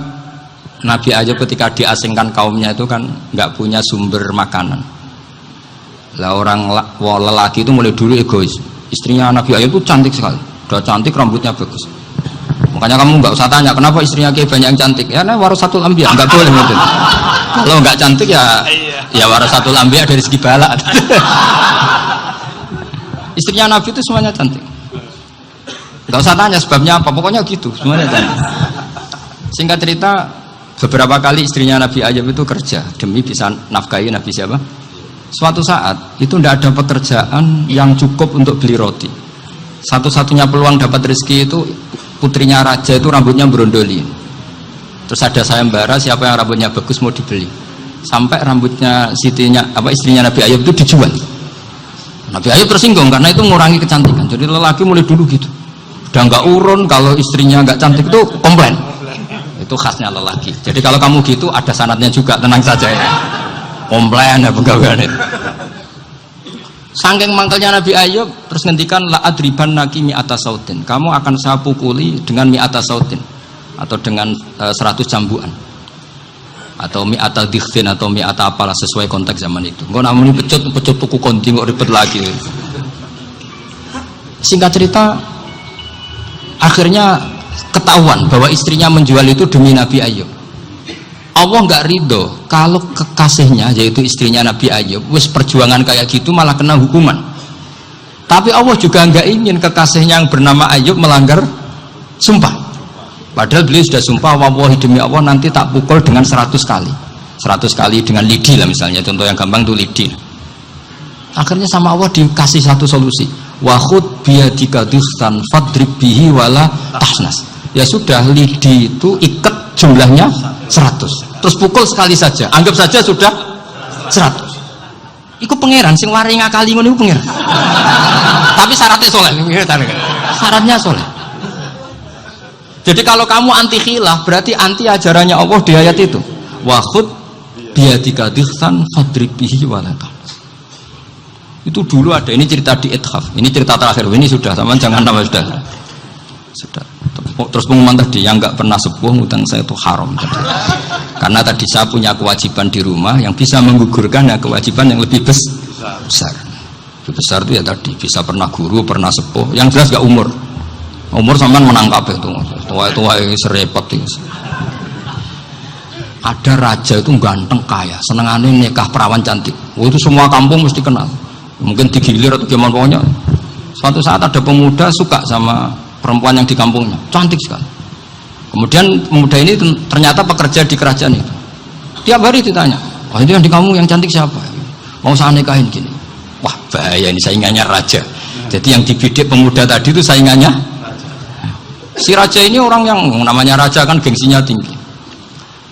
Nabi Ayub ketika diasingkan kaumnya itu kan nggak punya sumber makanan. Lah orang lelaki itu mulai dulu egois. Istrinya Nabi Ayub itu cantik sekali, udah cantik, rambutnya bagus. Makanya kamu nggak usah tanya kenapa istrinya kayak banyak yang cantik. Ya, nah warasatul anbiya nggak boleh gitu. Kalau nggak cantik ya warasatul anbiya dari segi balak. Istrinya Nabi itu semuanya cantik. Nggak usah tanya sebabnya apa, pokoknya gitu, semuanya cantik. Singkat cerita, beberapa kali istrinya Nabi Ayub itu kerja demi bisa nafkahi Nabi siapa? Suatu saat itu tidak ada pekerjaan yang cukup untuk beli roti. Satu-satunya peluang dapat rezeki itu putrinya raja itu rambutnya berondoli. Terus ada sayembara siapa yang rambutnya bagus mau dibeli. Sampai rambutnya istrinya Nabi Ayub itu dijual. Nabi Ayub tersinggung karena itu mengurangi kecantikan. Jadi lelaki mulai dulu gitu. Udah nggak urun kalau istrinya nggak cantik itu komplain. Itu khasnya lelaki. Jadi kalau kamu gitu ada sanadnya juga, tenang saja ya. Komplain ya pegawai itu. Saking mangkelnya Nabi Ayub terus ngendikan la adriban naki mi'ata sautin. Kamu akan saya pukuli dengan mi'ata sautin atau dengan 100 cambuan. Atau mi'ata dikhtin atau mi'ata apalah sesuai konteks zaman itu. Engko namanya pecut tuku konti kok ribet lagi. Singkat cerita akhirnya ketahuan bahwa istrinya menjual itu demi Nabi Ayub. Allah nggak ridho kalau kekasihnya yaitu istrinya Nabi Ayub wis perjuangan kayak gitu malah kena hukuman. Tapi Allah juga nggak ingin kekasihnya yang bernama Ayub melanggar sumpah. Padahal beliau sudah sumpah, wallahi demi Allah nanti tak pukul dengan 100 kali. 100 kali dengan lidi lah misalnya, contoh yang gampang itu lidi. Akhirnya sama Allah dikasih satu solusi. Wa khud biyadika dukhtan fadrib bihi wala tahnas. Ya sudah, lidi itu ikat jumlahnya 100. Terus pukul sekali saja, anggap saja sudah 100. Iku pangeran sing warai ngakali ngono iku pangeran. Tapi syaratnya soleh. Syaratnya soleh. Jadi kalau kamu anti khilaf berarti anti ajarannya Allah di ayat itu. Wa khud biyadika dikhtan fadrib bihi wala tahnas. Itu dulu ada, ini cerita di Ithaf. Ini cerita terakhir. Ini sudah, teman jangan nama sudah. Terus pengumuman tadi yang nggak pernah sepuh ngutang saya itu haram tadi. Karena tadi saya punya kewajiban di rumah yang bisa menggugurkan ya kewajiban yang lebih besar. Lebih besar itu ya tadi bisa pernah guru, pernah sepuh. Yang jelas nggak umur. Umur sampean menang kabeh tuh. Tua-tua serepot itu. Ada raja itu ganteng kaya, senengane nikah perawan cantik. Oh, itu semua kampung mesti kenal. Mungkin digilir atau gimana pokoknya. Suatu saat ada pemuda suka sama perempuan yang di kampungnya, cantik sekali. Kemudian pemuda ini ternyata pekerja di kerajaan itu. Tiap hari ditanya, oh itu yang di kamu yang cantik siapa? Mau saya nikahin gini. Wah bahaya ini, saingannya raja. Jadi yang dibidik pemuda tadi itu saingannya. Si raja ini orang yang namanya raja kan gengsinya tinggi.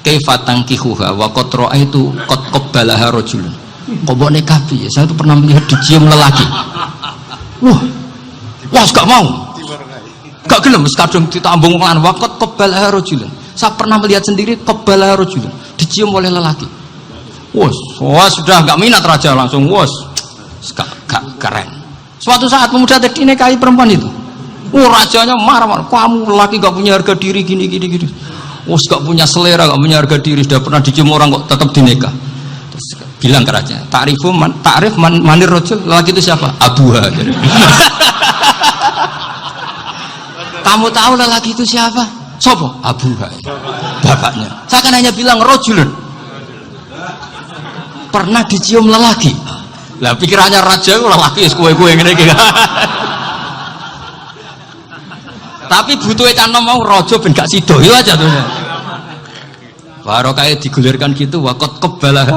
Kaifatang kihuha wa qad ra'aitu qad qabbalaha rajulun. Kok mbok nikah piye? Saya itu pernah melihat dicium lelaki. Wah, gak mau. Gak gelem wis kadung ditambung lan wa qad qabbalaha rajulun. Saya pernah melihat sendiri qabbalaha rajulun, dicium oleh lelaki. Wah, sudah gak minat raja langsung gak keren. Suatu saat pemuda tadi nikahi perempuan itu. Rajanya marah-marah. Kamu lelaki gak punya harga diri gini. Gak punya selera, gak punya harga diri, sudah pernah dicium orang kok tetap dinikah. Terus bilang ke raja, ta'rif manir rajul, lelaki itu siapa? Abuha. Kamu tahu lelaki itu siapa? Sopo? Abuha. Bapaknya. Saya kan hanya bilang rajulun. Pernah dicium lelaki. Lah pikirannya raja lelaki kue-kue ngene iki. Tapi butuhnya kan mau rojo ben gak sido itu aja tuh. Baru kayak digulirkan gitu, wakot kebalah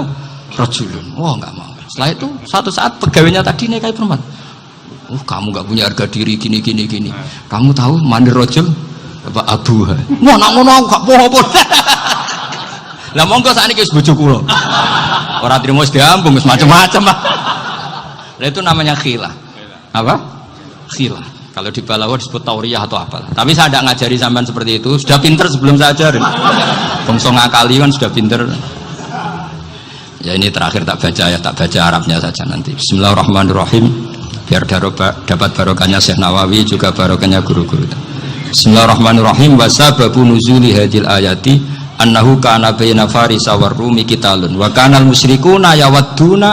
rojulun. Wah nggak mau. Setelah itu suatu saat pegawainya tadi nih kayak perempuan. Kamu nggak punya harga diri gini. Kamu tahu mandir rojul apa abu? Wah nak ngono aku gak apa-apa. Lah monggo saat ini bojo kula. Orang terima diambung macam-macam. Lah itu namanya khilah. Apa? Khilah. Kalau di Balawa disebut tauriyah atau apa. Tapi saya tidak ngajari sampean seperti itu. Sudah pinter sebelum saya ajarin. Bangsa ngakali kan sudah pinter. Ya ini terakhir tak baca Arabnya saja nanti. Bismillahirrahmanirrahim. Biar dapat barokahnya Syekh Nawawi juga barokahnya guru-guru. Bismillahirrahmanirrahim. Wasababu nuzuli hadil ayati annahu kana baina farisa war rumi qitalun wa kana al musyrikuna yawadduna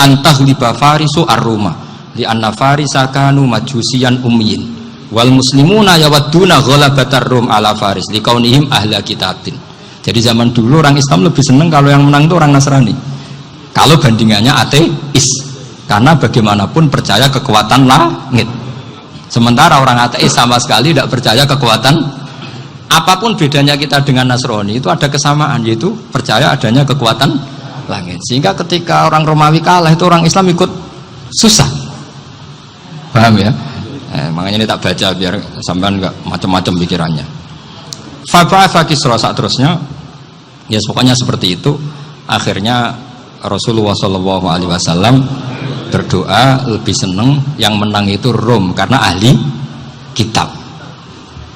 antaghliba farisu ar-ruma li anna farisa kanu majusiyan ummiyin wal muslimuna yawadduna ghalabatar rum ala faris li kaunihim ahla kitabin. Jadi zaman dulu orang Islam lebih senang kalau yang menang itu orang Nasrani. Kalau bandingannya ateis, karena bagaimanapun percaya kekuatan langit. Sementara orang ateis sama sekali tidak percaya kekuatan. Apapun bedanya kita dengan Nasrani itu ada kesamaan, yaitu percaya adanya kekuatan langit. Sehingga ketika orang Romawi kalah itu orang Islam ikut susah. Paham ya? Makanya ini tak baca biar sampean enggak macam-macam pikirannya. Faba'atha Kisra saat terusnya, ya pokoknya seperti itu. Akhirnya Rasulullah SAW berdoa lebih senang yang menang itu Rom karena ahli kitab.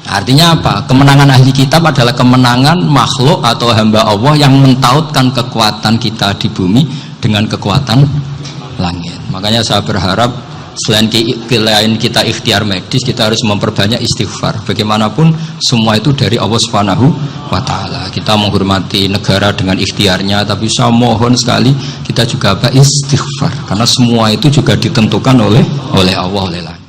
Artinya apa? Kemenangan ahli kitab adalah kemenangan makhluk atau hamba Allah yang mentautkan kekuatan kita di bumi dengan kekuatan langit. Makanya saya berharap selain kita ikhtiar medis, kita harus memperbanyak istighfar. Bagaimanapun semua itu dari Allah Subhanahu wa ta'ala. Kita menghormati negara dengan ikhtiarnya, tapi saya mohon sekali kita juga istighfar, karena semua itu juga ditentukan oleh Allah, oleh langit.